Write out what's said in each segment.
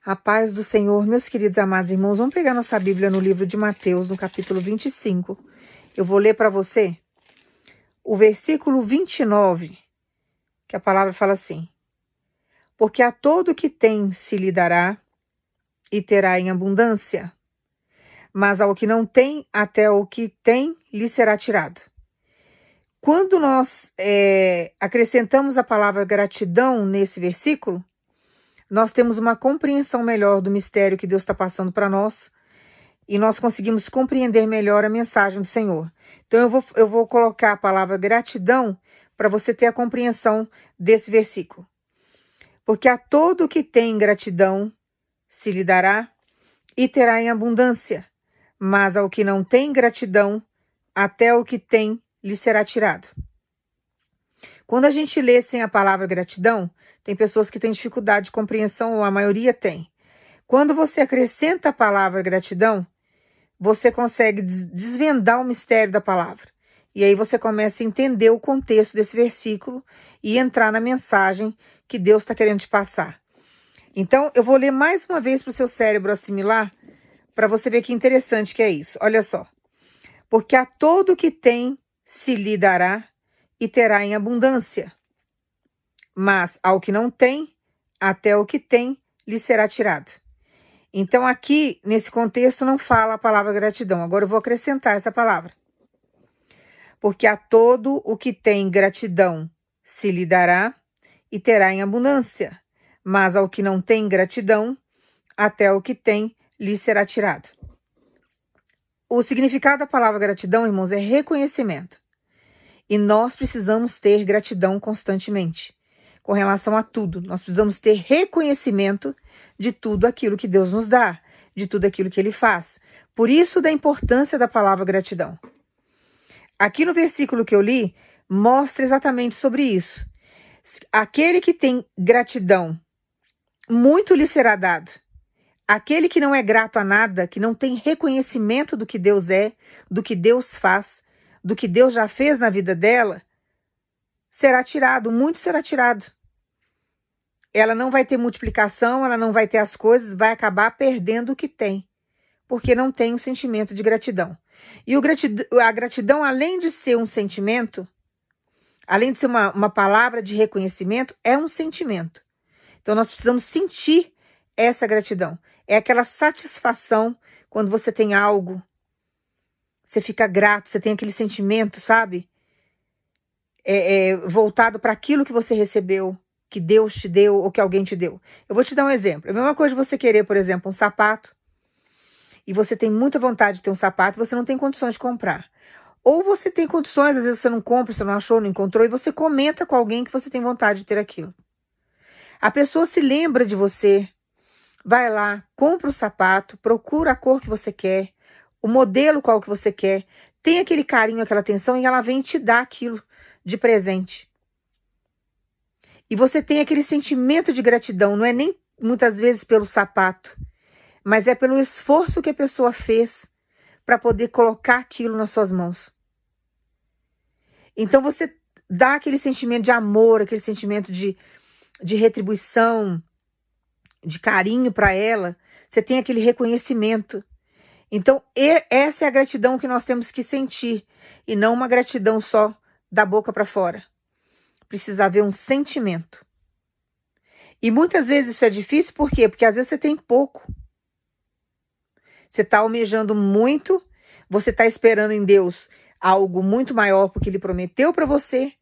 A paz do Senhor, meus queridos amados irmãos, vamos pegar nossa Bíblia no livro de Mateus, no capítulo 25. Eu vou ler para você o versículo 29, que a palavra fala assim: porque a todo que tem se lhe dará e terá em abundância, mas ao que não tem, até o que tem lhe será tirado. Quando nós acrescentamos a palavra gratidão nesse versículo, nós temos uma compreensão melhor do mistério que Deus está passando para nós e nós conseguimos compreender melhor a mensagem do Senhor. Então eu vou colocar a palavra gratidão para você ter a compreensão desse versículo. Porque a todo que tem gratidão se lhe dará e terá em abundância, mas ao que não tem gratidão, até o que tem lhe será tirado. Quando a gente lê sem a palavra gratidão, tem pessoas que têm dificuldade de compreensão, ou a maioria tem. Quando você acrescenta a palavra gratidão, você consegue desvendar o mistério da palavra. E aí você começa a entender o contexto desse versículo e entrar na mensagem que Deus está querendo te passar. Então, eu vou ler mais uma vez para o seu cérebro assimilar, para você ver que interessante que é isso. Olha só. Porque a todo que tem se lhe dará e terá em abundância, mas ao que não tem, até o que tem lhe será tirado. Então aqui, nesse contexto, não fala a palavra gratidão. Agora eu vou acrescentar essa palavra. Porque a todo o que tem gratidão se lhe dará e terá em abundância, mas ao que não tem gratidão, até o que tem lhe será tirado. O significado da palavra gratidão, irmãos, é reconhecimento. E nós precisamos ter gratidão constantemente. Com relação a tudo, nós precisamos ter reconhecimento de tudo aquilo que Deus nos dá, de tudo aquilo que Ele faz. Por isso da importância da palavra gratidão. Aqui no versículo que eu li, mostra exatamente sobre isso. Aquele que tem gratidão, muito lhe será dado. Aquele que não é grato a nada, que não tem reconhecimento do que Deus é, do que Deus faz, do que Deus já fez na vida dela, será tirado, muito será tirado. Ela não vai ter multiplicação, ela não vai ter as coisas, vai acabar perdendo o que tem, porque não tem o sentimento de gratidão. E a gratidão, além de ser um sentimento, além de ser uma palavra de reconhecimento, é um sentimento. Então nós precisamos sentir essa gratidão. É aquela satisfação quando você tem algo, você fica grato, você tem aquele sentimento, sabe? Voltado para aquilo que você recebeu, que Deus te deu ou que alguém te deu. Eu vou te dar um exemplo. É a mesma coisa de você querer, por exemplo, um sapato, e você tem muita vontade de ter um sapato e você não tem condições de comprar. Ou você tem condições, às vezes você não compra, você não achou, não encontrou, e você comenta com alguém que você tem vontade de ter aquilo. A pessoa se lembra de você, vai lá, compra o sapato, procura a cor que você quer, o modelo qual que você quer, tem aquele carinho, aquela atenção, e ela vem te dar aquilo de presente. E você tem aquele sentimento de gratidão, não é nem muitas vezes pelo sapato, mas é pelo esforço que a pessoa fez para poder colocar aquilo nas suas mãos. Então você dá aquele sentimento de amor, aquele sentimento de retribuição, de carinho para ela, você tem aquele reconhecimento. Então essa é a gratidão que nós temos que sentir, e não uma gratidão só da boca para fora. Precisa haver um sentimento. E muitas vezes isso é difícil, por quê? Porque às vezes você tem pouco. Você está almejando muito, você está esperando em Deus algo muito maior porque Ele prometeu para você.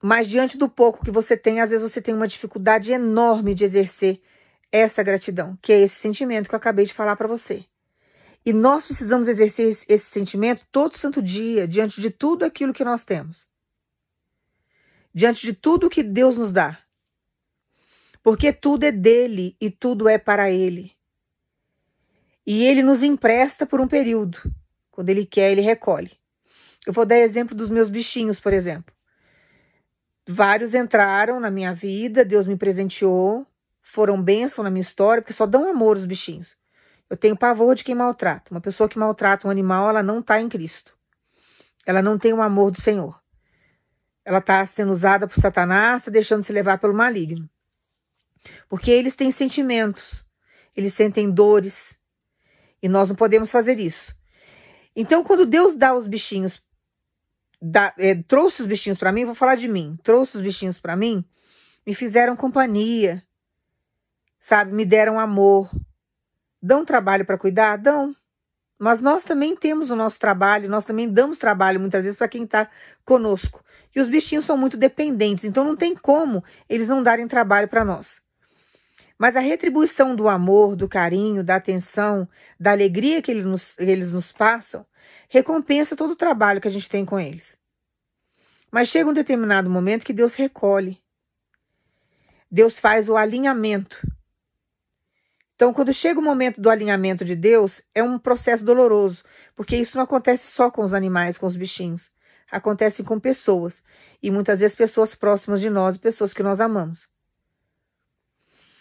Mas diante do pouco que você tem, às vezes você tem uma dificuldade enorme de exercer essa gratidão, que é esse sentimento que eu acabei de falar para você. E nós precisamos exercer esse sentimento todo santo dia, diante de tudo aquilo que nós temos. Diante de tudo que Deus nos dá. Porque tudo é dele e tudo é para ele. E ele nos empresta por um período. Quando ele quer, ele recolhe. Eu vou dar exemplo dos meus bichinhos, por exemplo. Vários entraram na minha vida, Deus me presenteou, foram bênção na minha história, porque só dão amor os bichinhos. Eu tenho pavor de quem maltrata. Uma pessoa que maltrata um animal, ela não está em Cristo. Ela não tem o amor do Senhor. Ela está sendo usada por Satanás, está deixando se levar pelo maligno. Porque eles têm sentimentos, eles sentem dores, e nós não podemos fazer isso. Então, quando Deus dá os bichinhos, trouxe os bichinhos para mim, vou falar de mim, trouxe os bichinhos para mim, me fizeram companhia, sabe, me deram amor, dão trabalho para cuidar? Dão. Mas nós também temos o nosso trabalho, nós também damos trabalho muitas vezes para quem está conosco. E os bichinhos são muito dependentes, então não tem como eles não darem trabalho para nós. Mas a retribuição do amor, do carinho, da atenção, da alegria que eles nos passam, recompensa todo o trabalho que a gente tem com eles. Mas chega um determinado momento que Deus recolhe. Deus faz o alinhamento. Então, quando chega o momento do alinhamento de Deus, é um processo doloroso, porque isso não acontece só com os animais, com os bichinhos. Acontece com pessoas, e muitas vezes pessoas próximas de nós, pessoas que nós amamos.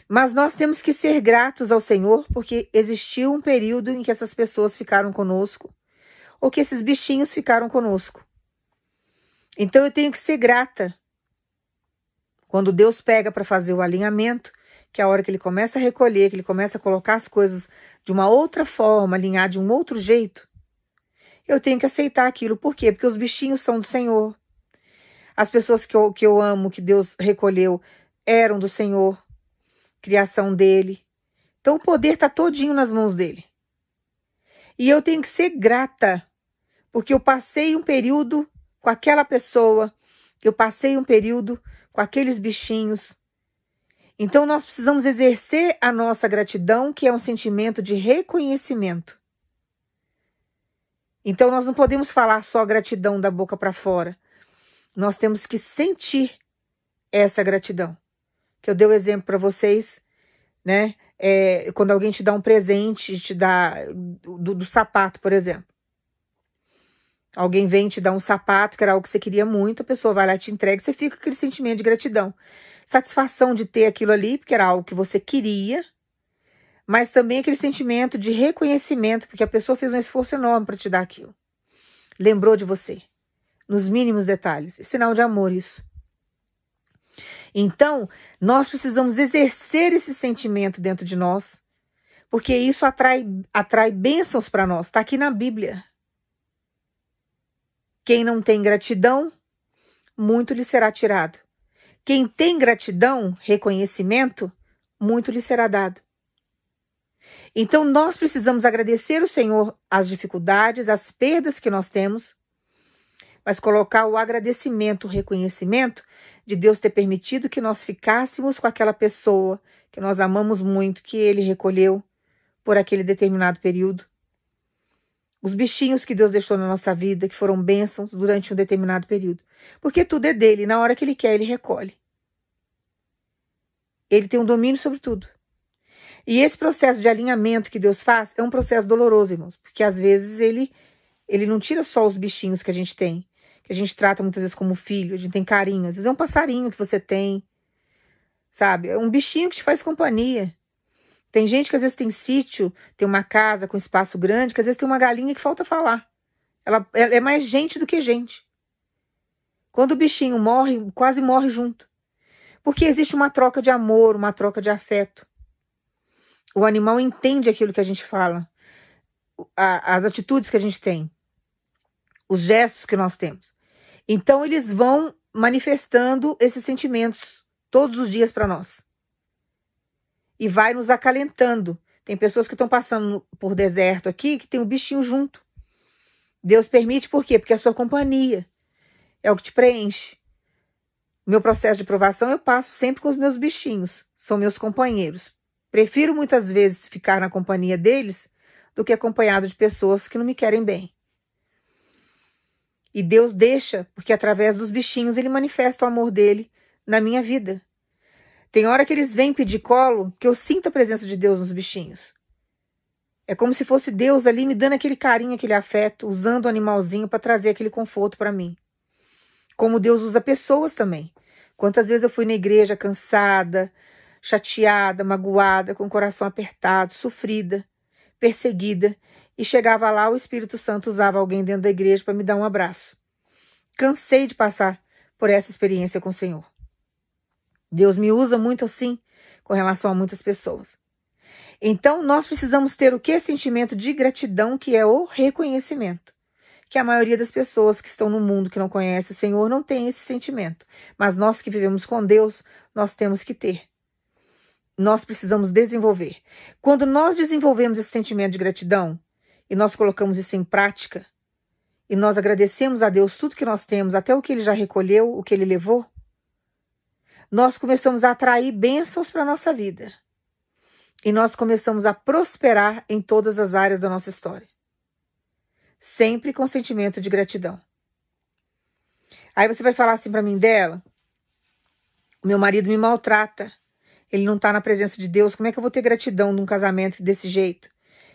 Mas nós temos que ser gratos ao Senhor, porque existiu um período em que essas pessoas ficaram conosco, ou que esses bichinhos ficaram conosco. Então eu tenho que ser grata. Quando Deus pega para fazer o alinhamento, que é a hora que ele começa a recolher, que ele começa a colocar as coisas de uma outra forma, alinhar de um outro jeito, eu tenho que aceitar aquilo. Por quê? Porque os bichinhos são do Senhor. As pessoas que eu amo, que Deus recolheu, eram do Senhor, criação dele. Então o poder está todinho nas mãos dele. E eu tenho que ser grata, porque eu passei um período com aquela pessoa, eu passei um período com aqueles bichinhos. Então nós precisamos exercer a nossa gratidão, que é um sentimento de reconhecimento. Então nós não podemos falar só gratidão da boca para fora. Nós temos que sentir essa gratidão. Que eu dei o exemplo para vocês, né? Quando alguém te dá um presente, te dá do sapato, por exemplo. Alguém vem te dar um sapato, que era algo que você queria muito, a pessoa vai lá e te entrega, você fica com aquele sentimento de gratidão. Satisfação de ter aquilo ali, porque era algo que você queria, mas também aquele sentimento de reconhecimento, porque a pessoa fez um esforço enorme para te dar aquilo. Lembrou de você, nos mínimos detalhes. É sinal de amor isso. Então, nós precisamos exercer esse sentimento dentro de nós, porque isso atrai bênçãos para nós. Está aqui na Bíblia. Quem não tem gratidão, muito lhe será tirado. Quem tem gratidão, reconhecimento, muito lhe será dado. Então, nós precisamos agradecer o Senhor as dificuldades, as perdas que nós temos, mas colocar o agradecimento, o reconhecimento de Deus ter permitido que nós ficássemos com aquela pessoa que nós amamos muito, que Ele recolheu por aquele determinado período. Os bichinhos que Deus deixou na nossa vida, que foram bênçãos durante um determinado período. Porque tudo é dele, na hora que Ele quer, Ele recolhe. Ele tem um domínio sobre tudo. E esse processo de alinhamento que Deus faz é um processo doloroso, irmãos, porque às vezes ele não tira só os bichinhos que a gente tem, que a gente trata muitas vezes como filho, a gente tem carinho, às vezes é um passarinho que você tem, sabe? É um bichinho que te faz companhia. Tem gente que às vezes tem sítio, tem uma casa com espaço grande, que às vezes tem uma galinha que falta falar. Ela é mais gente do que gente. Quando o bichinho morre, quase morre junto. Porque existe uma troca de amor, uma troca de afeto. O animal entende aquilo que a gente fala, as atitudes que a gente tem, os gestos que nós temos. Então eles vão manifestando esses sentimentos todos os dias para nós. E vai nos acalentando. Tem pessoas que estão passando por deserto aqui, que tem um bichinho junto. Deus permite por quê? Porque é a sua companhia. É o que te preenche. Meu processo de provação eu passo sempre com os meus bichinhos. São meus companheiros. Prefiro muitas vezes ficar na companhia deles do que acompanhado de pessoas que não me querem bem. E Deus deixa, porque através dos bichinhos Ele manifesta o amor dele na minha vida. Tem hora que eles vêm pedir colo, que eu sinto a presença de Deus nos bichinhos. É como se fosse Deus ali me dando aquele carinho, aquele afeto, usando o animalzinho para trazer aquele conforto para mim. Como Deus usa pessoas também. Quantas vezes eu fui na igreja cansada, chateada, magoada, com o coração apertado, sofrida, perseguida, e chegava lá, o Espírito Santo usava alguém dentro da igreja para me dar um abraço. Cansei de passar por essa experiência com o Senhor. Deus me usa muito assim, com relação a muitas pessoas. Então, nós precisamos ter o que? Sentimento de gratidão, que é o reconhecimento. Que a maioria das pessoas que estão no mundo, que não conhece o Senhor, não tem esse sentimento. Mas nós que vivemos com Deus, nós temos que ter. Nós precisamos desenvolver. Quando nós desenvolvemos esse sentimento de gratidão, e nós colocamos isso em prática, e nós agradecemos a Deus tudo que nós temos, até o que Ele já recolheu, o que Ele levou, nós começamos a atrair bênçãos para a nossa vida. E nós começamos a prosperar em todas as áreas da nossa história. Sempre com sentimento de gratidão. Aí você vai falar assim para mim, dela, meu marido me maltrata, ele não está na presença de Deus, como é que eu vou ter gratidão num casamento desse jeito?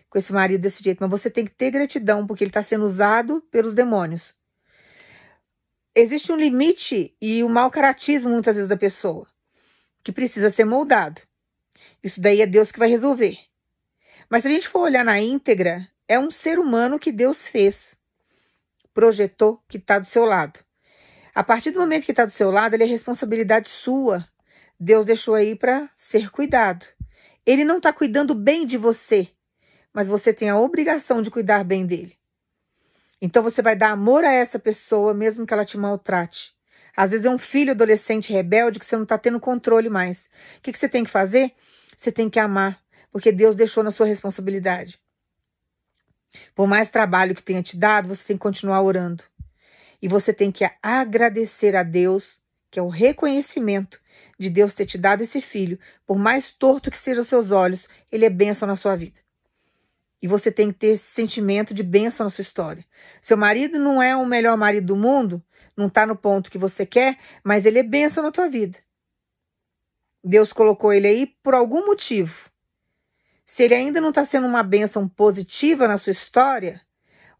Com esse marido desse jeito? Mas você tem que ter gratidão, porque ele está sendo usado pelos demônios. Existe um limite e o mau caratismo muitas vezes da pessoa, que precisa ser moldado. Isso daí é Deus que vai resolver. Mas se a gente for olhar na íntegra, é um ser humano que Deus fez, projetou, que está do seu lado. A partir do momento que está do seu lado, ele é responsabilidade sua. Deus deixou aí para ser cuidado. Ele não está cuidando bem de você, mas você tem a obrigação de cuidar bem dele. Então você vai dar amor a essa pessoa, mesmo que ela te maltrate. Às vezes é um filho adolescente rebelde que você não está tendo controle mais. O que você tem que fazer? Você tem que amar, porque Deus deixou na sua responsabilidade. Por mais trabalho que tenha te dado, você tem que continuar orando. E você tem que agradecer a Deus, que é o reconhecimento de Deus ter te dado esse filho. Por mais torto que sejam os seus olhos, ele é bênção na sua vida. E você tem que ter esse sentimento de bênção na sua história. Seu marido não é o melhor marido do mundo, não está no ponto que você quer, mas ele é bênção na tua vida. Deus colocou ele aí por algum motivo. Se ele ainda não está sendo uma bênção positiva na sua história,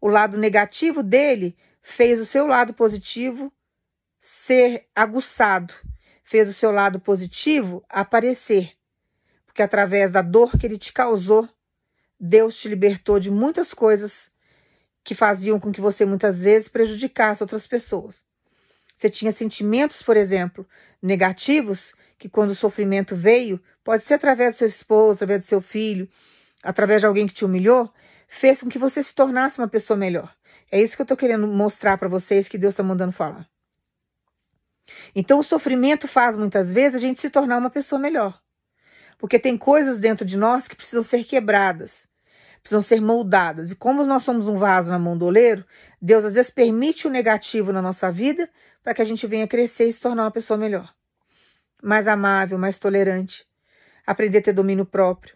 o lado negativo dele fez o seu lado positivo ser aguçado, fez o seu lado positivo aparecer. Porque através da dor que ele te causou, Deus te libertou de muitas coisas que faziam com que você muitas vezes prejudicasse outras pessoas. Você tinha sentimentos, por exemplo, negativos, que quando o sofrimento veio, pode ser através do seu esposo, através do seu filho, através de alguém que te humilhou, fez com que você se tornasse uma pessoa melhor. É isso que eu estou querendo mostrar para vocês, que Deus está mandando falar. Então o sofrimento faz muitas vezes a gente se tornar uma pessoa melhor. Porque tem coisas dentro de nós que precisam ser quebradas, precisam ser moldadas. E como nós somos um vaso na mão do oleiro, Deus às vezes permite o negativo na nossa vida para que a gente venha crescer e se tornar uma pessoa melhor. Mais amável, mais tolerante. Aprender a ter domínio próprio.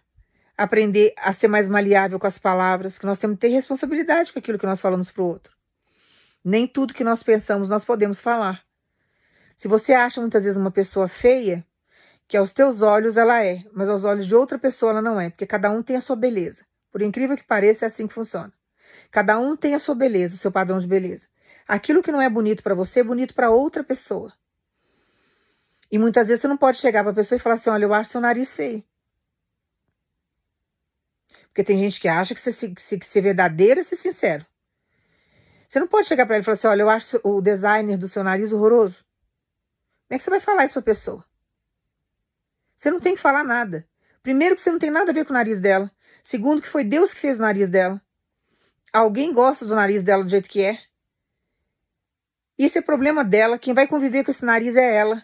Aprender a ser mais maleável com as palavras, que nós temos que ter responsabilidade com aquilo que nós falamos para o outro. Nem tudo que nós pensamos nós podemos falar. Se você acha muitas vezes uma pessoa feia, que aos teus olhos ela é, mas aos olhos de outra pessoa ela não é, porque cada um tem a sua beleza. Por incrível que pareça, é assim que funciona. Cada um tem a sua beleza, o seu padrão de beleza. Aquilo que não é bonito para você é bonito para outra pessoa. E muitas vezes você não pode chegar para a pessoa e falar assim, olha, eu acho seu nariz feio. Porque tem gente que acha que ser verdadeiro é ser sincero. Você não pode chegar para ele e falar assim, olha, eu acho o designer do seu nariz horroroso. Como é que você vai falar isso para a pessoa? Você não tem que falar nada. Primeiro que você não tem nada a ver com o nariz dela. Segundo que foi Deus que fez o nariz dela. Alguém gosta do nariz dela do jeito que é. Isso é problema dela. Quem vai conviver com esse nariz é ela.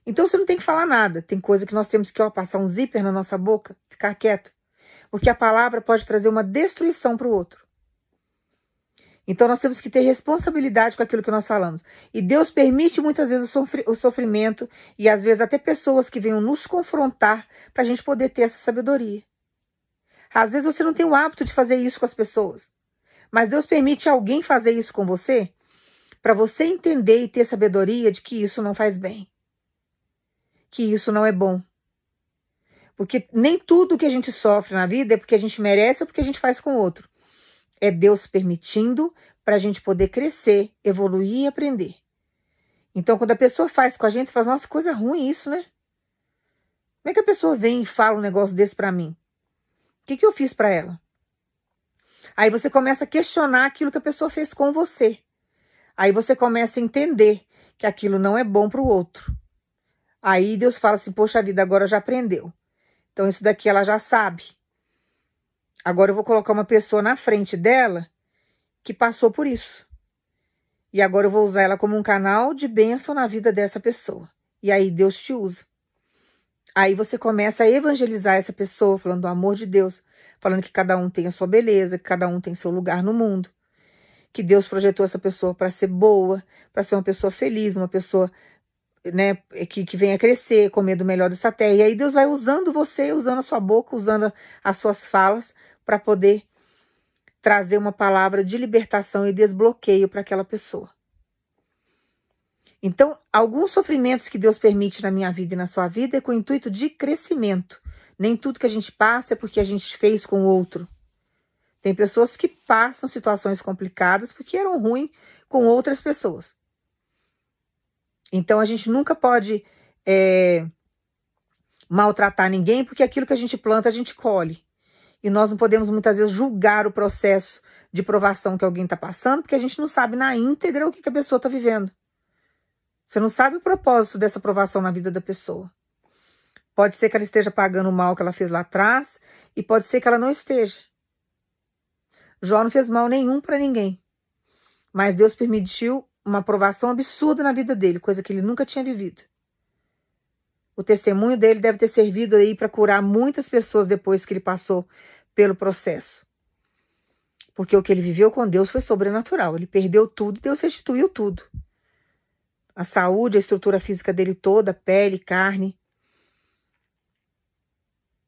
Então você não tem que falar nada. Tem coisa que nós temos que passar um zíper na nossa boca, ficar quieto. Porque a palavra pode trazer uma destruição para o outro. Então nós temos que ter responsabilidade com aquilo que nós falamos. E Deus permite muitas vezes o sofrimento e às vezes até pessoas que venham nos confrontar para a gente poder ter essa sabedoria. Às vezes você não tem o hábito de fazer isso com as pessoas. Mas Deus permite alguém fazer isso com você para você entender e ter sabedoria de que isso não faz bem. Que isso não é bom. Porque nem tudo que a gente sofre na vida é porque a gente merece ou porque a gente faz com o outro. É Deus permitindo para a gente poder crescer, evoluir e aprender. Então, quando a pessoa faz com a gente, você fala, nossa, coisa ruim isso, né? Como é que a pessoa vem e fala um negócio desse para mim? O que eu fiz para ela? Aí você começa a questionar aquilo que a pessoa fez com você. Aí você começa a entender que aquilo não é bom para o outro. Aí Deus fala assim, poxa vida, agora já aprendeu. Então isso daqui ela já sabe. Agora eu vou colocar uma pessoa na frente dela que passou por isso. E agora eu vou usar ela como um canal de bênção na vida dessa pessoa. E aí Deus te usa. Aí você começa a evangelizar essa pessoa, falando do amor de Deus, falando que cada um tem a sua beleza, que cada um tem seu lugar no mundo, que Deus projetou essa pessoa para ser boa, para ser uma pessoa feliz, uma pessoa, né, que venha crescer, comer do melhor dessa terra. E aí Deus vai usando você, usando a sua boca, usando as suas falas, para poder trazer uma palavra de libertação e desbloqueio para aquela pessoa. Então, alguns sofrimentos que Deus permite na minha vida e na sua vida é com o intuito de crescimento. Nem tudo que a gente passa é porque a gente fez com o outro. Tem pessoas que passam situações complicadas porque eram ruins com outras pessoas. Então, a gente nunca pode maltratar ninguém, porque aquilo que a gente planta, a gente colhe. E nós não podemos, muitas vezes, julgar o processo de provação que alguém está passando, porque a gente não sabe na íntegra o que a pessoa está vivendo. Você não sabe o propósito dessa provação na vida da pessoa. Pode ser que ela esteja pagando o mal que ela fez lá atrás, e pode ser que ela não esteja. Jó não fez mal nenhum para ninguém. Mas Deus permitiu uma provação absurda na vida dele, coisa que ele nunca tinha vivido. O testemunho dele deve ter servido aí para curar muitas pessoas depois que ele passou pelo processo. Porque o que ele viveu com Deus foi sobrenatural. Ele perdeu tudo e Deus restituiu tudo. A saúde, a estrutura física dele toda, pele, carne,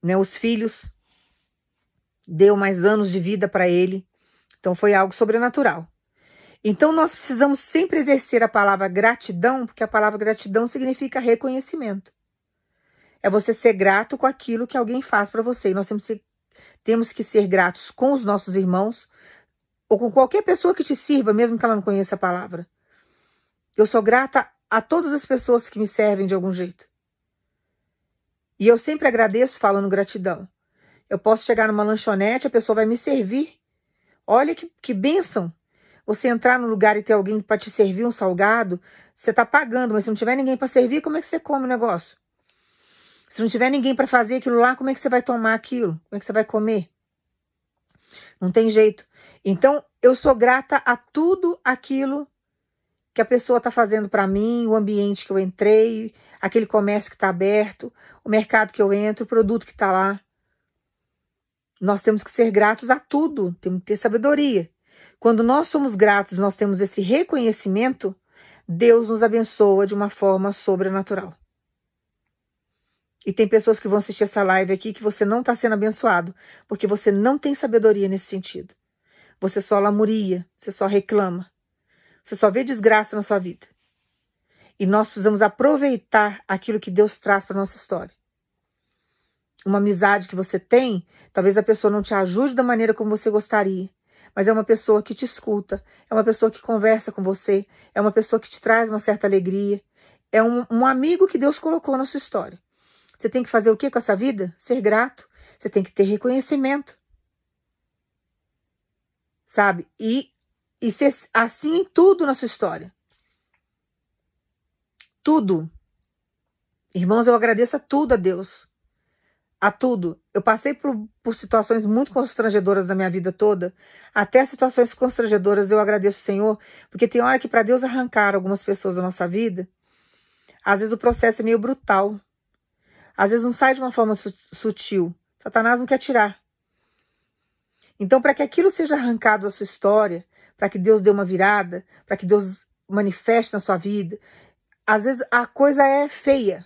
né, os filhos, deu mais anos de vida para ele. Então foi algo sobrenatural. Então nós precisamos sempre exercer a palavra gratidão, porque a palavra gratidão significa reconhecimento. É você ser grato com aquilo que alguém faz para você. E nós temos que ser gratos com os nossos irmãos, ou com qualquer pessoa que te sirva, mesmo que ela não conheça a palavra. Eu sou grata a todas as pessoas que me servem de algum jeito. E eu sempre agradeço falando gratidão. Eu posso chegar numa lanchonete, a pessoa vai me servir. Olha que bênção. Você entrar no lugar e ter alguém para te servir um salgado, você está pagando, mas se não tiver ninguém para servir, como é que você come o negócio? Se não tiver ninguém para fazer aquilo lá, como é que você vai tomar aquilo? Como é que você vai comer? Não tem jeito. Então, eu sou grata a tudo aquilo que a pessoa está fazendo para mim, o ambiente que eu entrei, aquele comércio que está aberto, o mercado que eu entro, o produto que está lá. Nós temos que ser gratos a tudo, temos que ter sabedoria. Quando nós somos gratos, nós temos esse reconhecimento, Deus nos abençoa de uma forma sobrenatural. E tem pessoas que vão assistir essa live aqui que você não está sendo abençoado, porque você não tem sabedoria nesse sentido. Você só lamuria, você só reclama. Você só vê desgraça na sua vida. E nós precisamos aproveitar aquilo que Deus traz para a nossa história. Uma amizade que você tem, talvez a pessoa não te ajude da maneira como você gostaria, mas é uma pessoa que te escuta, é uma pessoa que conversa com você, é uma pessoa que te traz uma certa alegria, é um amigo que Deus colocou na sua história. Você tem que fazer o que com essa vida? Ser grato. Você tem que ter reconhecimento. Sabe? E ser assim em tudo na sua história. Tudo. Irmãos, eu agradeço a tudo a Deus. A tudo. Eu passei por situações muito constrangedoras na minha vida toda. Até situações constrangedoras eu agradeço o Senhor. Porque tem hora que para Deus arrancar algumas pessoas da nossa vida, às vezes o processo é meio brutal. Às vezes não sai de uma forma sutil. Satanás não quer tirar. Então, para que aquilo seja arrancado da sua história, para que Deus dê uma virada, para que Deus manifeste na sua vida, às vezes a coisa é feia.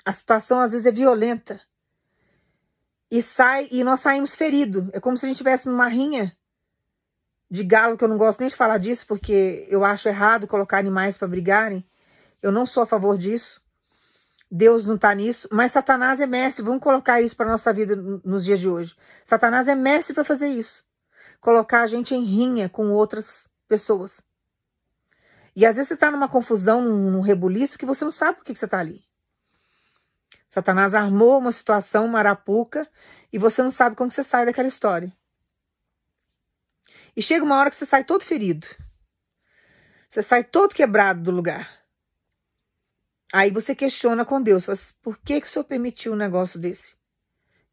A situação às vezes é violenta. E nós saímos feridos. É como se a gente estivesse numa rinha de galo, que eu não gosto nem de falar disso, porque eu acho errado colocar animais para brigarem. Eu não sou a favor disso. Deus não está nisso, mas Satanás é mestre. Vamos colocar isso para a nossa vida nos dias de hoje. Satanás é mestre para fazer isso. Colocar a gente em rinha com outras pessoas. E às vezes você está numa confusão, num rebuliço, que você não sabe por que você está ali. Satanás armou uma situação, uma arapuca, e você não sabe como você sai daquela história. E chega uma hora que você sai todo ferido. Você sai todo quebrado do lugar. Aí você questiona com Deus, fala assim, por que que o Senhor permitiu um negócio desse?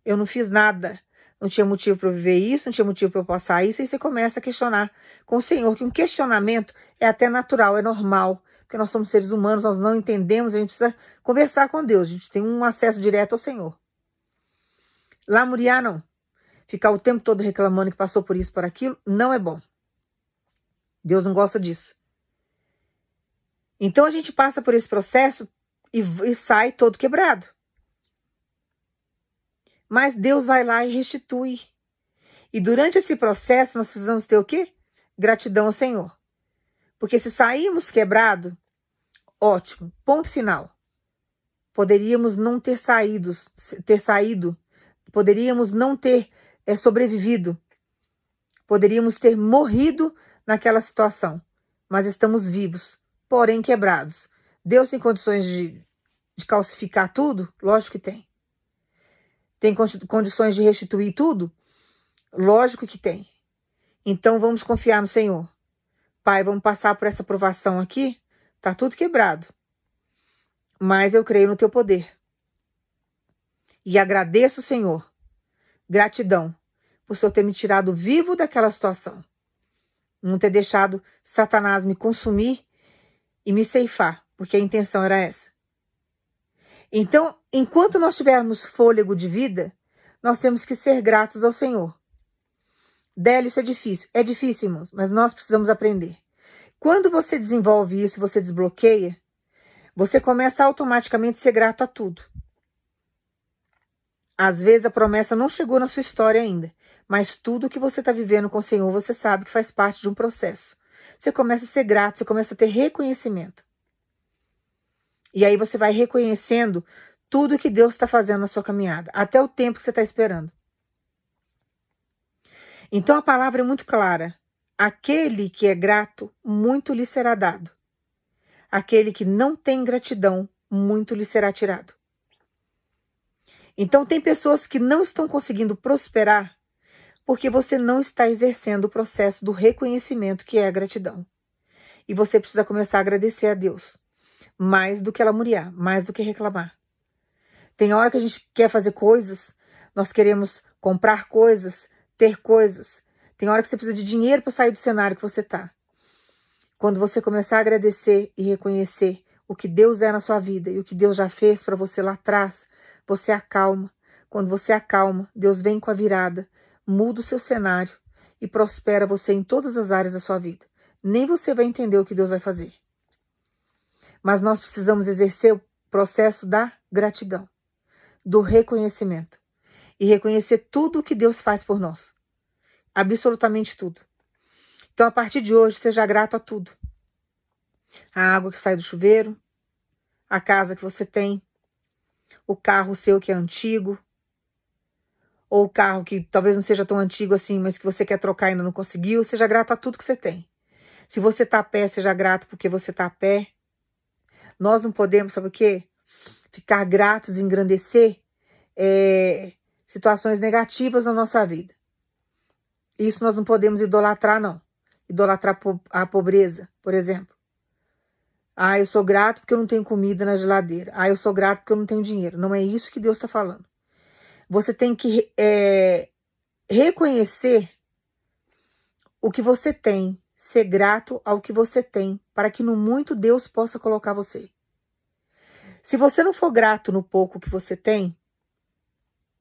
Eu não fiz nada, não tinha motivo para eu viver isso, não tinha motivo para eu passar isso, aí você começa a questionar com o Senhor, que um questionamento é até natural, é normal, porque nós somos seres humanos, nós não entendemos, a gente precisa conversar com Deus, a gente tem um acesso direto ao Senhor. Lamuriar não, ficar o tempo todo reclamando que passou por isso, por aquilo, não é bom. Deus não gosta disso. Então a gente passa por esse processo e sai todo quebrado. Mas Deus vai lá e restitui. E durante esse processo nós precisamos ter o quê? Gratidão ao Senhor. Porque se sairmos quebrado, ótimo, ponto final. Poderíamos não ter saído, poderíamos não ter sobrevivido, poderíamos ter morrido naquela situação, mas estamos vivos, porém quebrados. Deus tem condições de calcificar tudo? Lógico que tem. Tem condições de restituir tudo? Lógico que tem. Então vamos confiar no Senhor. Pai, vamos passar por essa provação aqui? Tá tudo quebrado. Mas eu creio no teu poder. E agradeço, Senhor. Gratidão por o Senhor ter me tirado vivo daquela situação. Não ter deixado Satanás me consumir e me ceifar, porque a intenção era essa. Então, enquanto nós tivermos fôlego de vida, nós temos que ser gratos ao Senhor. Délio, isso é difícil. É difícil, irmãos, mas nós precisamos aprender. Quando você desenvolve isso, você desbloqueia, você começa automaticamente a ser grato a tudo. Às vezes a promessa não chegou na sua história ainda, mas tudo que você está vivendo com o Senhor, você sabe que faz parte de um processo. Você começa a ser grato, você começa a ter reconhecimento. E aí você vai reconhecendo tudo que Deus está fazendo na sua caminhada, até o tempo que você está esperando. Então a palavra é muito clara. Aquele que é grato, muito lhe será dado. Aquele que não tem gratidão, muito lhe será tirado. Então tem pessoas que não estão conseguindo prosperar porque você não está exercendo o processo do reconhecimento que é a gratidão. E você precisa começar a agradecer a Deus. Mais do que lamuriar, mais do que reclamar. Tem hora que a gente quer fazer coisas, nós queremos comprar coisas, ter coisas. Tem hora que você precisa de dinheiro para sair do cenário que você está. Quando você começar a agradecer e reconhecer o que Deus é na sua vida e o que Deus já fez para você lá atrás, você acalma. Quando você acalma, Deus vem com a virada, muda o seu cenário e prospera você em todas as áreas da sua vida. Nem você vai entender o que Deus vai fazer. Mas nós precisamos exercer o processo da gratidão, do reconhecimento. E reconhecer tudo o que Deus faz por nós. Absolutamente tudo. Então, a partir de hoje, seja grato a tudo. A água que sai do chuveiro, a casa que você tem, o carro seu que é antigo, ou o carro que talvez não seja tão antigo assim, mas que você quer trocar e ainda não conseguiu, seja grato a tudo que você tem. Se você está a pé, seja grato porque você está a pé. Nós não podemos, sabe o quê? Ficar gratos e engrandecer situações negativas na nossa vida. Isso nós não podemos idolatrar, não. Idolatrar a pobreza, por exemplo. Ah, eu sou grato porque eu não tenho comida na geladeira. Ah, eu sou grato porque eu não tenho dinheiro. Não é isso que Deus está falando. Você tem que reconhecer o que você tem, ser grato ao que você tem, para que no muito Deus possa colocar você. Se você não for grato no pouco que você tem,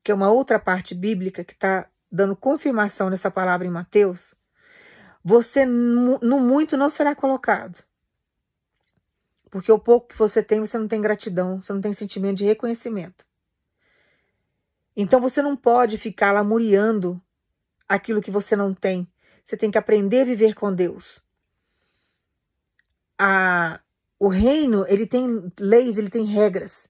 que é uma outra parte bíblica que está dando confirmação nessa palavra em Mateus, você no muito não será colocado. Porque o pouco que você não tem gratidão, você não tem sentimento de reconhecimento. Então você não pode ficar lamuriando aquilo que você não tem. Você tem que aprender a viver com Deus. O reino, ele tem leis, ele tem regras.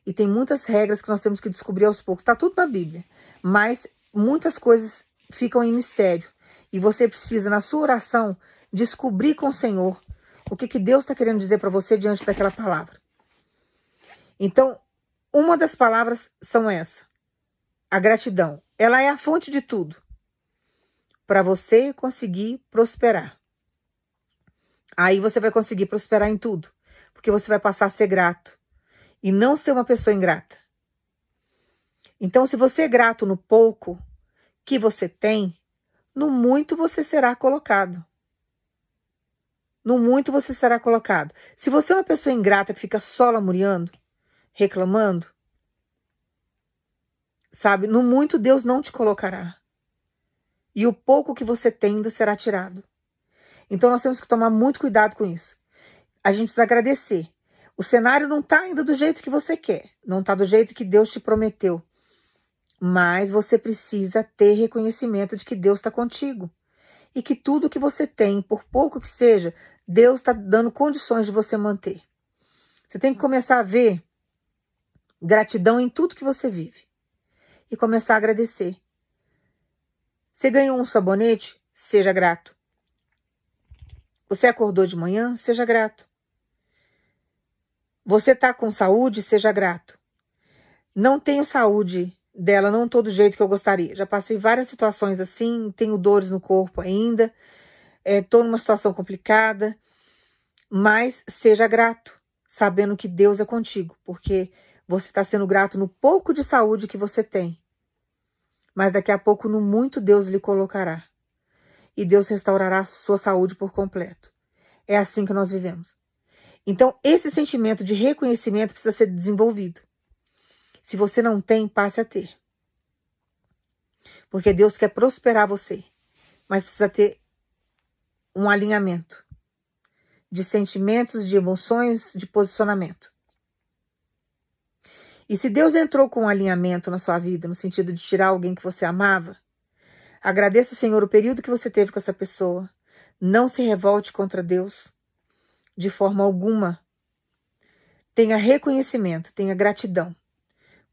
E tem muitas regras que nós temos que descobrir aos poucos. Está tudo na Bíblia. Mas muitas coisas ficam em mistério. E você precisa, na sua oração, descobrir com o Senhor o que Deus está querendo dizer para você diante daquela palavra. Então, uma das palavras são essa. A gratidão. Ela é a fonte de tudo. Para você conseguir prosperar. Aí você vai conseguir prosperar em tudo. Porque você vai passar a ser grato. e não ser uma pessoa ingrata. Então, se você é grato no pouco que você tem, no muito você será colocado. No muito você será colocado. Se você é uma pessoa ingrata que fica só lamuriando, reclamando, sabe, no muito Deus não te colocará. E o pouco que você tem ainda será tirado. Então nós temos que tomar muito cuidado com isso. A gente precisa agradecer. O cenário não está ainda do jeito que você quer. Não está do jeito que Deus te prometeu. Mas você precisa ter reconhecimento de que Deus está contigo. E que tudo que você tem, por pouco que seja, Deus está dando condições de você manter. Você tem que começar a ver gratidão em tudo que você vive. E começar a agradecer. Você ganhou um sabonete? Seja grato. Você acordou de manhã? Seja grato. Você está com saúde? Seja grato. Não tenho saúde dela, não estou do jeito que eu gostaria. Já passei várias situações assim, tenho dores no corpo ainda, estou numa situação complicada, mas seja grato, sabendo que Deus é contigo, porque você está sendo grato no pouco de saúde que você tem. Mas daqui a pouco, no muito, Deus lhe colocará. E Deus restaurará a sua saúde por completo. É assim que nós vivemos. Então, esse sentimento de reconhecimento precisa ser desenvolvido. Se você não tem, passe a ter. Porque Deus quer prosperar você. Mas precisa ter um alinhamento de sentimentos, de emoções, de posicionamento. E se Deus entrou com um alinhamento na sua vida, no sentido de tirar alguém que você amava, agradeça o Senhor o período que você teve com essa pessoa. Não se revolte contra Deus de forma alguma. Tenha reconhecimento, tenha gratidão.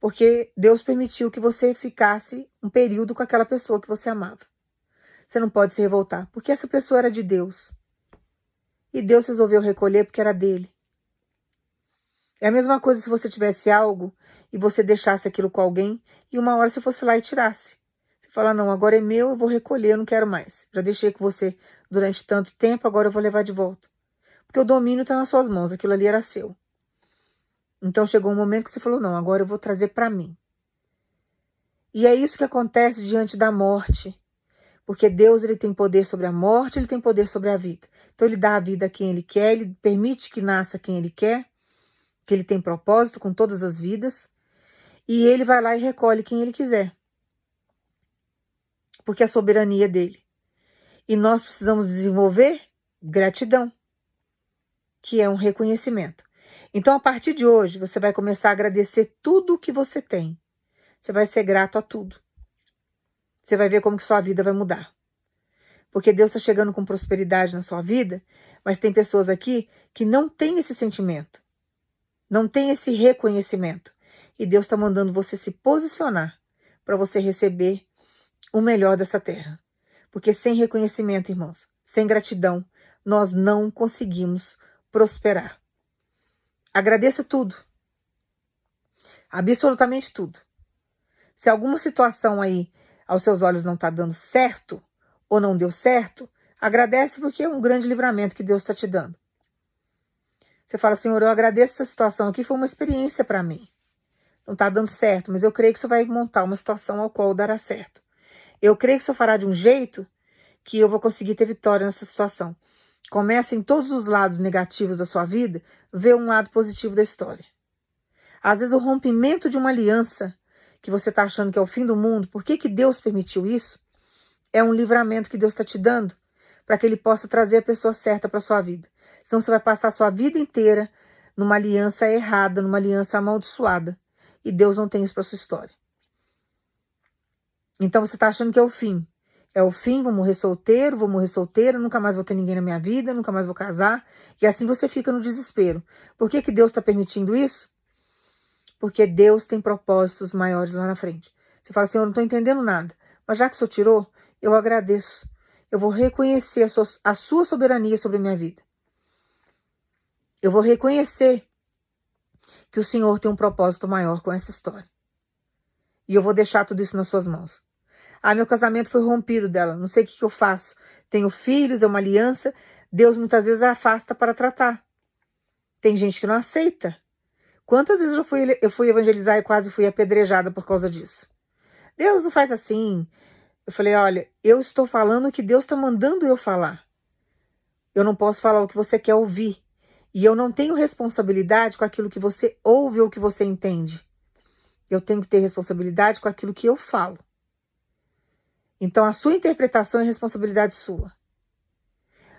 Porque Deus permitiu que você ficasse um período com aquela pessoa que você amava. Você não pode se revoltar, porque essa pessoa era de Deus. E Deus resolveu recolher porque era dele. É a mesma coisa se você tivesse algo e você deixasse aquilo com alguém e uma hora você fosse lá e tirasse. Você fala, não, agora é meu, eu vou recolher, eu não quero mais. Já deixei com você durante tanto tempo, agora eu vou levar de volta. Porque o domínio está nas suas mãos, aquilo ali era seu. Então chegou um momento que você falou, não, agora eu vou trazer para mim. E é isso que acontece diante da morte. Porque Deus, ele tem poder sobre a morte, ele tem poder sobre a vida. Então ele dá a vida a quem ele quer, ele permite que nasça quem ele quer, que ele tem propósito com todas as vidas, e ele vai lá e recolhe quem ele quiser. Porque é a soberania dele. E nós precisamos desenvolver gratidão, que é um reconhecimento. Então, a partir de hoje, você vai começar a agradecer tudo o que você tem. Você vai ser grato a tudo. Você vai ver como que sua vida vai mudar. Porque Deus está chegando com prosperidade na sua vida, mas tem pessoas aqui que não têm esse sentimento. Não tem esse reconhecimento. E Deus está mandando você se posicionar para você receber o melhor dessa terra. Porque sem reconhecimento, irmãos, sem gratidão, nós não conseguimos prosperar. Agradeça tudo. Absolutamente tudo. Se alguma situação aí aos seus olhos não está dando certo, ou não deu certo, agradece porque é um grande livramento que Deus está te dando. Você fala, Senhor, eu agradeço essa situação aqui, foi uma experiência para mim. Não está dando certo, mas eu creio que isso vai montar uma situação ao qual dará certo. Eu creio que isso fará de um jeito que eu vou conseguir ter vitória nessa situação. Comece em todos os lados negativos da sua vida, vê um lado positivo da história. Às vezes o rompimento de uma aliança que você está achando que é o fim do mundo, por que Deus permitiu isso? É um livramento que Deus está te dando para que Ele possa trazer a pessoa certa para a sua vida. Senão você vai passar a sua vida inteira numa aliança errada, numa aliança amaldiçoada. E Deus não tem isso para sua história. Então você está achando que é o fim. É o fim, vou morrer solteira, nunca mais vou ter ninguém na minha vida, nunca mais vou casar. E assim você fica no desespero. Por que Deus está permitindo isso? Porque Deus tem propósitos maiores lá na frente. Você fala assim, eu não estou entendendo nada. Mas já que o Senhor tirou, eu agradeço. Eu vou reconhecer a sua soberania sobre a minha vida. Eu vou reconhecer que o Senhor tem um propósito maior com essa história. E eu vou deixar tudo isso nas suas mãos. Ah, meu casamento foi rompido dela, não sei o que eu faço. Tenho filhos, é uma aliança. Deus muitas vezes afasta para tratar. Tem gente que não aceita. Quantas vezes eu fui evangelizar e quase fui apedrejada por causa disso? Deus não faz assim. Eu falei, olha, eu estou falando o que Deus está mandando eu falar. Eu não posso falar o que você quer ouvir. E eu não tenho responsabilidade com aquilo que você ouve ou que você entende. Eu tenho que ter responsabilidade com aquilo que eu falo. Então, a sua interpretação é responsabilidade sua.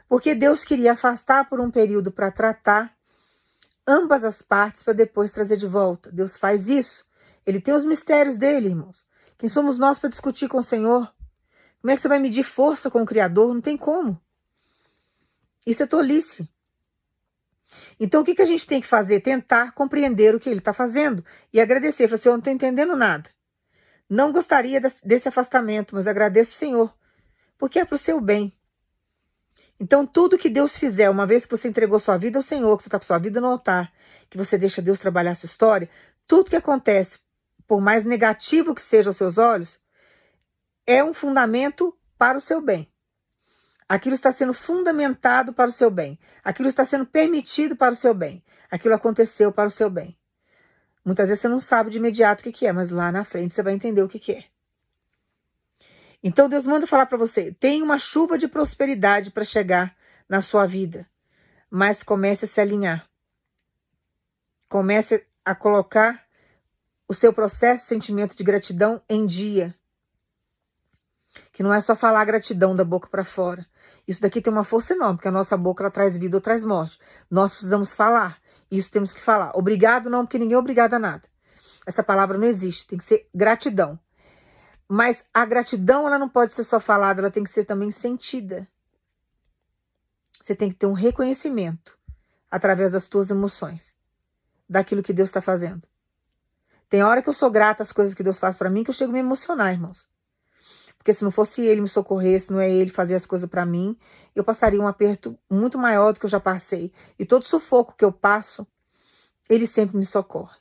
Porque Deus queria afastar por um período para tratar ambas as partes para depois trazer de volta. Deus faz isso. Ele tem os mistérios dele, irmãos. Quem somos nós para discutir com o Senhor? Como é que você vai medir força com o Criador? Não tem como. Isso é tolice. Então, o que a gente tem que fazer? Tentar compreender o que ele está fazendo e agradecer. Falar assim, eu não estou entendendo nada. Não gostaria desse afastamento, mas agradeço o Senhor, porque é para o seu bem. Então, tudo que Deus fizer, uma vez que você entregou sua vida ao Senhor, que você está com sua vida no altar, que você deixa Deus trabalhar a sua história, tudo que acontece, por mais negativo que seja aos seus olhos, é um fundamento para o seu bem. Aquilo está sendo fundamentado para o seu bem. Aquilo está sendo permitido para o seu bem. Aquilo aconteceu para o seu bem. Muitas vezes você não sabe de imediato o que é, mas lá na frente você vai entender o que é. Então Deus manda falar para você, tem uma chuva de prosperidade para chegar na sua vida, mas comece a se alinhar. Comece a colocar o seu processo, sentimento de gratidão em dia. Que não é só falar gratidão da boca para fora. Isso daqui tem uma força enorme, porque a nossa boca ela traz vida ou traz morte. Nós precisamos falar. Isso temos que falar. Obrigado não, porque ninguém é obrigado a nada. Essa palavra não existe, tem que ser gratidão. Mas a gratidão, ela não pode ser só falada, ela tem que ser também sentida. Você tem que ter um reconhecimento através das tuas emoções, daquilo que Deus está fazendo. Tem hora que eu sou grata às coisas que Deus faz para mim, que eu chego a me emocionar, irmãos. Porque se não fosse Ele me socorrer, se não é Ele fazer as coisas para mim, eu passaria um aperto muito maior do que eu já passei. E todo sufoco que eu passo, Ele sempre me socorre.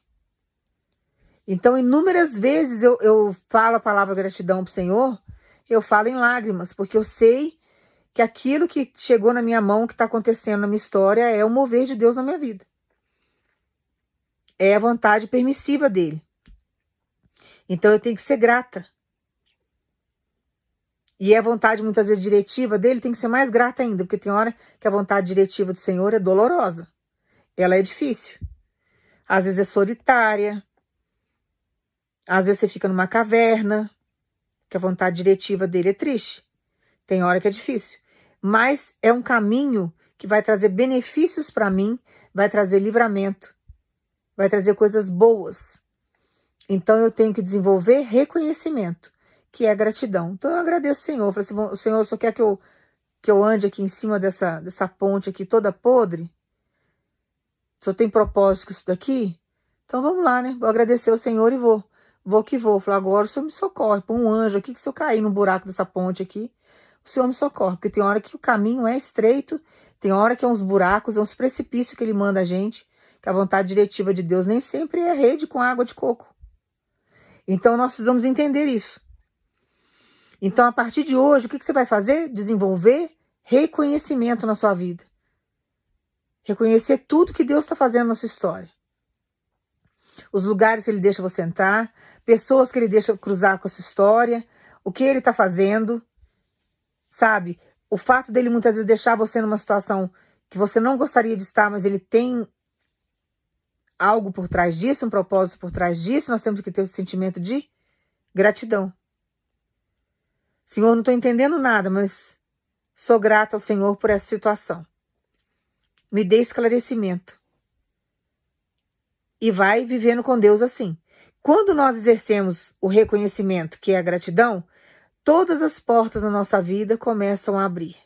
Então, inúmeras vezes eu falo a palavra gratidão para o Senhor, eu falo em lágrimas, porque eu sei que aquilo que chegou na minha mão, que está acontecendo na minha história, é o mover de Deus na minha vida. É a vontade permissiva dele. Então, eu tenho que ser grata. E a vontade, muitas vezes, diretiva dele tem que ser mais grata ainda, porque tem hora que a vontade diretiva do Senhor é dolorosa. Ela é difícil. Às vezes é solitária. Às vezes você fica numa caverna, que a vontade diretiva dele é triste. Tem hora que é difícil. Mas é um caminho que vai trazer benefícios para mim, vai trazer livramento, vai trazer coisas boas. Então eu tenho que desenvolver reconhecimento, que é gratidão. Então eu agradeço ao Senhor. Eu falei assim, o Senhor só quer que eu ande aqui em cima dessa ponte aqui toda podre? Só tem propósito com isso daqui? Então vamos lá, né? Vou agradecer ao Senhor e vou. Vou que vou. Falar, agora o Senhor me socorre. Põe um anjo aqui que se eu cair no buraco dessa ponte aqui, o Senhor me socorre. Porque tem hora que o caminho é estreito, tem hora que é uns buracos, é uns precipícios que ele manda a gente, que a vontade diretiva de Deus nem sempre é rede com água de coco. Então nós precisamos entender isso. Então a partir de hoje, o que você vai fazer? Desenvolver reconhecimento na sua vida. Reconhecer tudo que Deus está fazendo na sua história. Os lugares que Ele deixa você entrar, pessoas que Ele deixa cruzar com a sua história, o que Ele está fazendo, sabe? O fato dele muitas vezes deixar você numa situação que você não gostaria de estar, mas Ele tem algo por trás disso, um propósito por trás disso, nós temos que ter o sentimento de gratidão. Senhor, não estou entendendo nada, mas sou grata ao Senhor por essa situação. Me dê esclarecimento. E vai vivendo com Deus assim. Quando nós exercemos o reconhecimento, que é a gratidão, todas as portas na nossa vida começam a abrir.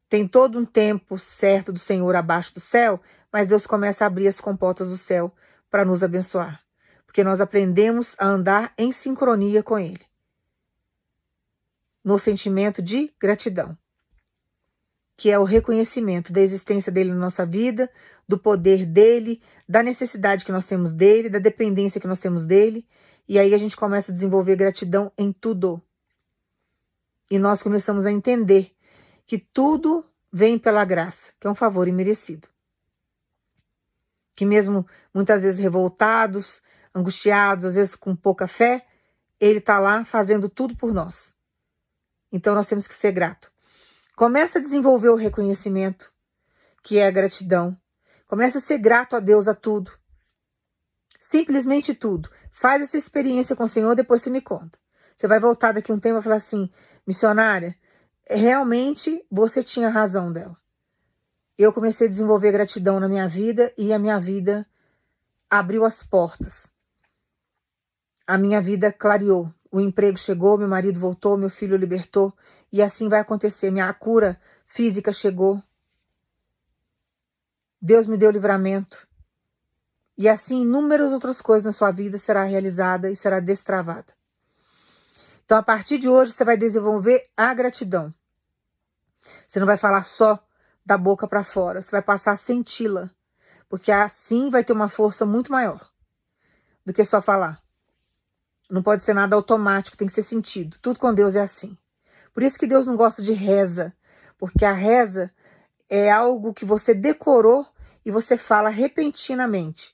Tem todo um tempo certo do Senhor abaixo do céu, mas Deus começa a abrir as comportas do céu para nos abençoar. Porque nós aprendemos a andar em sincronia com Ele. No sentimento de gratidão. Que é o reconhecimento da existência dele na nossa vida, do poder dele, da necessidade que nós temos dele, da dependência que nós temos dele, e aí a gente começa a desenvolver gratidão em tudo. E nós começamos a entender que tudo vem pela graça, que é um favor imerecido. que mesmo muitas vezes revoltados, angustiados, às vezes com pouca fé, ele está lá fazendo tudo por nós. Então nós temos que ser grato. Começa a desenvolver o reconhecimento, que é a gratidão. Começa a ser grato a Deus a tudo. Simplesmente tudo. Faz essa experiência com o Senhor, depois você me conta. Você vai voltar daqui um tempo e vai falar assim, missionária, realmente você tinha razão dela. Eu comecei a desenvolver gratidão na minha vida e a minha vida abriu as portas. A minha vida clareou. O emprego chegou, meu marido voltou, meu filho libertou. E assim vai acontecer. Minha cura física chegou. Deus me deu livramento. E assim, inúmeras outras coisas na sua vida será realizada e será destravada. Então, a partir de hoje, você vai desenvolver a gratidão. Você não vai falar só da boca para fora. Você vai passar a senti-la. Porque assim vai ter uma força muito maior do que só falar. Não pode ser nada automático, tem que ser sentido. Tudo com Deus é assim. Por isso que Deus não gosta de reza. Porque a reza é algo que você decorou e você fala repentinamente.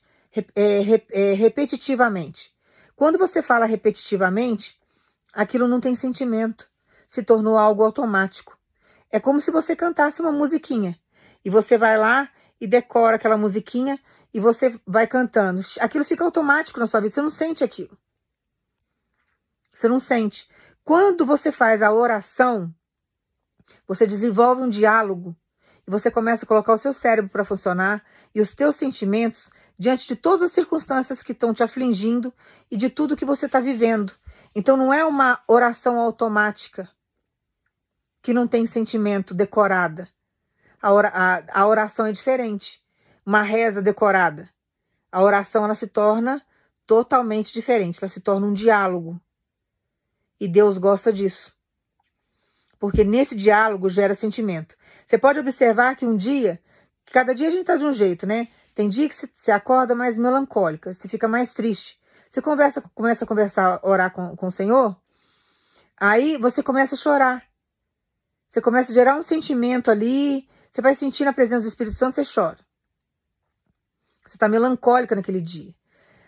Repetitivamente. Quando você fala repetitivamente, aquilo não tem sentimento. Se tornou algo automático. É como se você cantasse uma musiquinha. E você vai lá e decora aquela musiquinha e você vai cantando. Aquilo fica automático na sua vida. Você não sente aquilo. Você não sente. Quando você faz a oração, você desenvolve um diálogo e você começa a colocar o seu cérebro para funcionar e os teus sentimentos diante de todas as circunstâncias que estão te afligindo e de tudo que você está vivendo. Então não é uma oração automática que não tem sentimento, decorada. A oração é diferente. Uma reza decorada. A oração ela se torna totalmente diferente. Ela se torna um diálogo. E Deus gosta disso. Porque nesse diálogo gera sentimento. Você pode observar que cada dia a gente está de um jeito, né? Tem dia que você acorda mais melancólica, você fica mais triste. Você começa a conversar, orar com o Senhor, aí você começa a chorar. Você começa a gerar um sentimento ali, você vai sentir a presença do Espírito Santo, você chora. Você está melancólica naquele dia.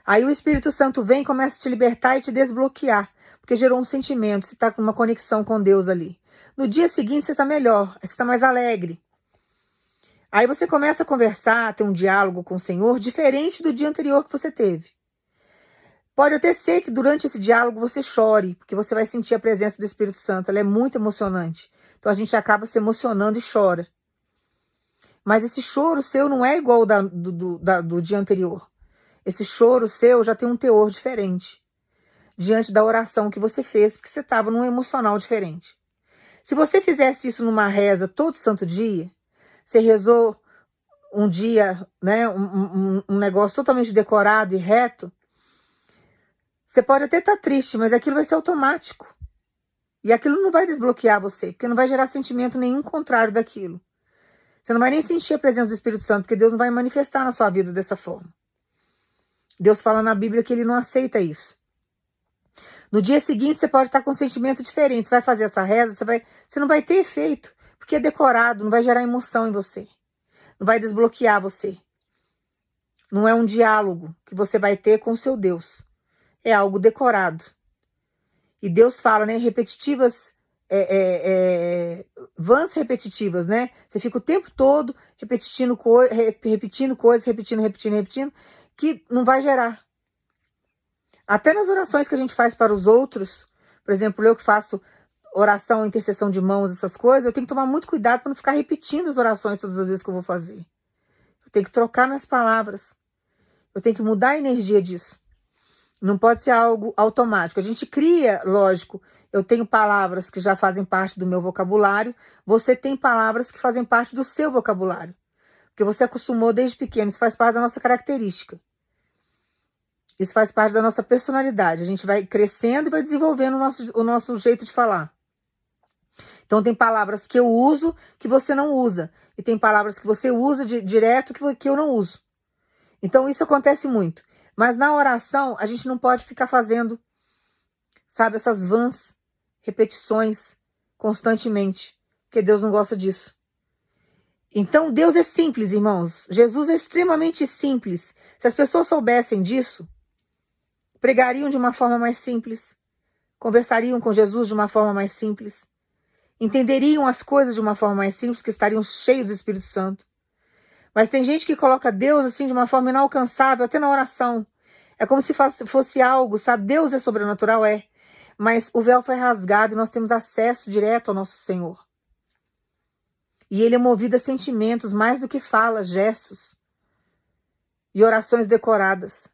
Aí o Espírito Santo vem e começa a te libertar e te desbloquear, porque gerou um sentimento, você está com uma conexão com Deus ali. No dia seguinte você está melhor, você está mais alegre. Aí você começa a conversar, a ter um diálogo com o Senhor, diferente do dia anterior que você teve. Pode até ser que durante esse diálogo você chore, porque você vai sentir a presença do Espírito Santo, ela é muito emocionante. Então a gente acaba se emocionando e chora. Mas esse choro seu não é igual ao do dia anterior. Esse choro seu já tem um teor diferente. Diante da oração que você fez, porque você estava num emocional diferente. Se você fizesse isso numa reza todo santo dia, você rezou um dia, né, um negócio totalmente decorado e reto, você pode até estar triste, mas aquilo vai ser automático. E aquilo não vai desbloquear você, porque não vai gerar sentimento nenhum contrário daquilo. Você não vai nem sentir a presença do Espírito Santo, porque Deus não vai manifestar na sua vida dessa forma. Deus fala na Bíblia que ele não aceita isso. No dia seguinte, você pode estar com um sentimento diferente. Você vai fazer essa reza, você não vai ter efeito, porque é decorado, não vai gerar emoção em você. Não vai desbloquear você. Não é um diálogo que você vai ter com o seu Deus. É algo decorado. E Deus fala, né, repetitivas, vãs repetitivas, né? Você fica o tempo todo repetindo coisas, repetindo, que não vai gerar. Até nas orações que a gente faz para os outros, por exemplo, eu que faço oração, intercessão de mãos, essas coisas, eu tenho que tomar muito cuidado para não ficar repetindo as orações todas as vezes que eu vou fazer. Eu tenho que trocar minhas palavras. Eu tenho que mudar a energia disso. Não pode ser algo automático. A gente cria, lógico, eu tenho palavras que já fazem parte do meu vocabulário, você tem palavras que fazem parte do seu vocabulário. Porque você acostumou desde pequeno, isso faz parte da nossa característica. Isso faz parte da nossa personalidade. A gente vai crescendo e vai desenvolvendo o nosso jeito de falar. Então tem palavras que eu uso que você não usa. E tem palavras que você usa direto que eu não uso. Então isso acontece muito. Mas na oração, a gente não pode ficar fazendo, sabe, essas vãs repetições constantemente. Porque Deus não gosta disso. Então, Deus é simples, irmãos. Jesus é extremamente simples. Se as pessoas soubessem disso, pregariam de uma forma mais simples, conversariam com Jesus de uma forma mais simples, entenderiam as coisas de uma forma mais simples, porque estariam cheios do Espírito Santo. Mas tem gente que coloca Deus assim de uma forma inalcançável, até na oração. É como se fosse algo, sabe? Deus é sobrenatural, é. Mas o véu foi rasgado e nós temos acesso direto ao nosso Senhor. E ele é movido a sentimentos mais do que falas, gestos e orações decoradas.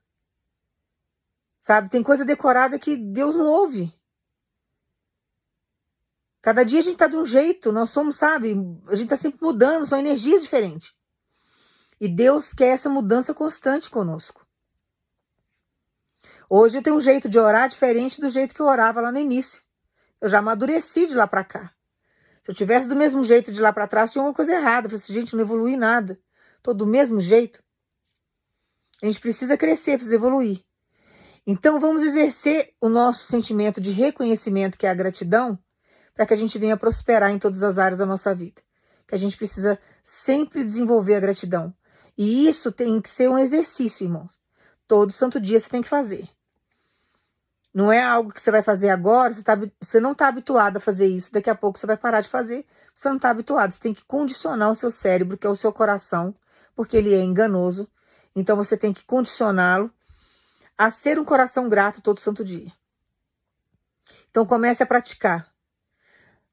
Sabe? Tem coisa decorada que Deus não ouve. Cada dia a gente tá de um jeito, nós somos, sabe? A gente tá sempre mudando, são energias diferentes. E Deus quer essa mudança constante conosco. Hoje eu tenho um jeito de orar diferente do jeito que eu orava lá no início. Eu já amadureci de lá para cá. Se eu tivesse do mesmo jeito de lá para trás, tinha uma coisa errada. Eu falei assim, gente, não evolui nada. Tô do mesmo jeito. A gente precisa crescer, precisa evoluir. Então vamos exercer o nosso sentimento de reconhecimento, que é a gratidão, para que a gente venha prosperar em todas as áreas da nossa vida. Que a gente precisa sempre desenvolver a gratidão. E isso tem que ser um exercício, irmãos. Todo santo dia você tem que fazer. Não é algo que você vai fazer agora, você não está habituado a fazer isso. Daqui a pouco você vai parar de fazer, você não está habituado. Você tem que condicionar o seu cérebro, que é o seu coração, porque ele é enganoso. Então você tem que condicioná-lo a ser um coração grato todo santo dia. Então comece a praticar.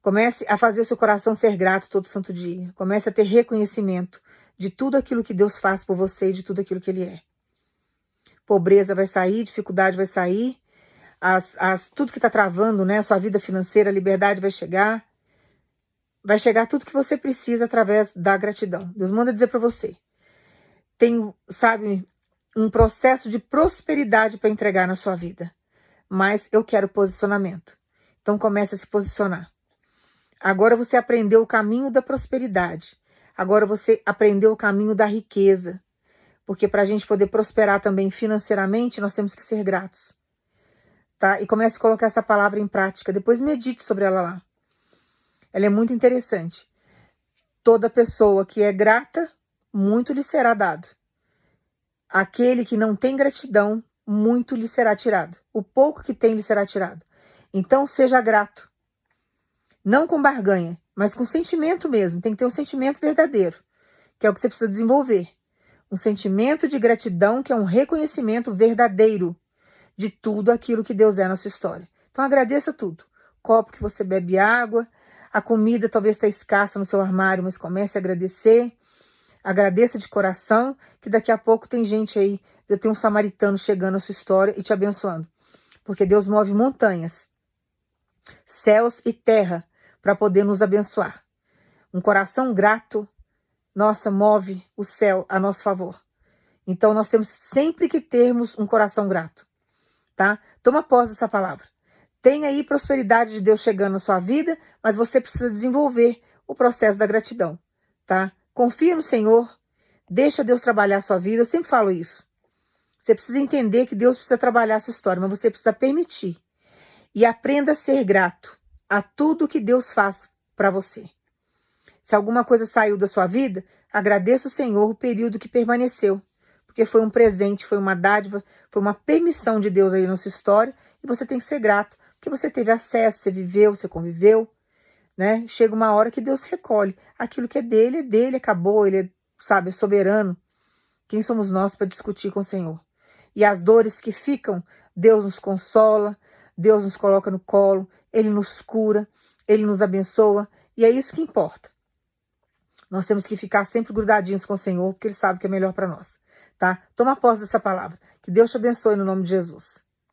Comece a fazer o seu coração ser grato todo santo dia. Comece a ter reconhecimento de tudo aquilo que Deus faz por você e de tudo aquilo que Ele é. Pobreza vai sair, dificuldade vai sair, tudo que está travando, né? Sua vida financeira, a liberdade vai chegar. Vai chegar tudo que você precisa através da gratidão. Deus manda dizer para você. Tem, sabe, um processo de prosperidade para entregar na sua vida. Mas eu quero posicionamento. Então comece a se posicionar. Agora você aprendeu o caminho da prosperidade. Agora você aprendeu o caminho da riqueza. Porque para a gente poder prosperar também financeiramente, nós temos que ser gratos. Tá? E comece a colocar essa palavra em prática. Depois medite sobre ela lá. Ela é muito interessante. Toda pessoa que é grata, muito lhe será dado. Aquele que não tem gratidão, muito lhe será tirado. O pouco que tem lhe será tirado. Então seja grato. Não com barganha, mas com sentimento mesmo. Tem que ter um sentimento verdadeiro, que é o que você precisa desenvolver. Um sentimento de gratidão, que é um reconhecimento verdadeiro de tudo aquilo que Deus é na sua história. Então agradeça tudo. O copo que você bebe água, a comida talvez está escassa no seu armário, mas comece a agradecer. Agradeça de coração, que daqui a pouco tem gente aí, eu tenho um samaritano chegando na sua história e te abençoando. Porque Deus move montanhas, céus e terra para poder nos abençoar. Um coração grato, nossa, move o céu a nosso favor. Então nós temos sempre que termos um coração grato, tá? Toma posse dessa palavra. Tem aí prosperidade de Deus chegando na sua vida, mas você precisa desenvolver o processo da gratidão, tá? Confia no Senhor, deixa Deus trabalhar a sua vida. Eu sempre falo isso. Você precisa entender que Deus precisa trabalhar a sua história, mas você precisa permitir. E aprenda a ser grato a tudo que Deus faz para você. Se alguma coisa saiu da sua vida, agradeça o Senhor o período que permaneceu. Porque foi um presente, foi uma dádiva, foi uma permissão de Deus aí na sua história. E você tem que ser grato, porque você teve acesso, você viveu, você conviveu. Né? Chega uma hora que Deus recolhe. Aquilo que é dele, acabou, ele é, sabe, é soberano. Quem somos nós para discutir com o Senhor? E as dores que ficam, Deus nos consola, Deus nos coloca no colo, Ele nos cura, Ele nos abençoa, e é isso que importa. Nós temos que ficar sempre grudadinhos com o Senhor, porque Ele sabe o que é melhor para nós, tá? Toma posse dessa palavra. Que Deus te abençoe no nome de Jesus.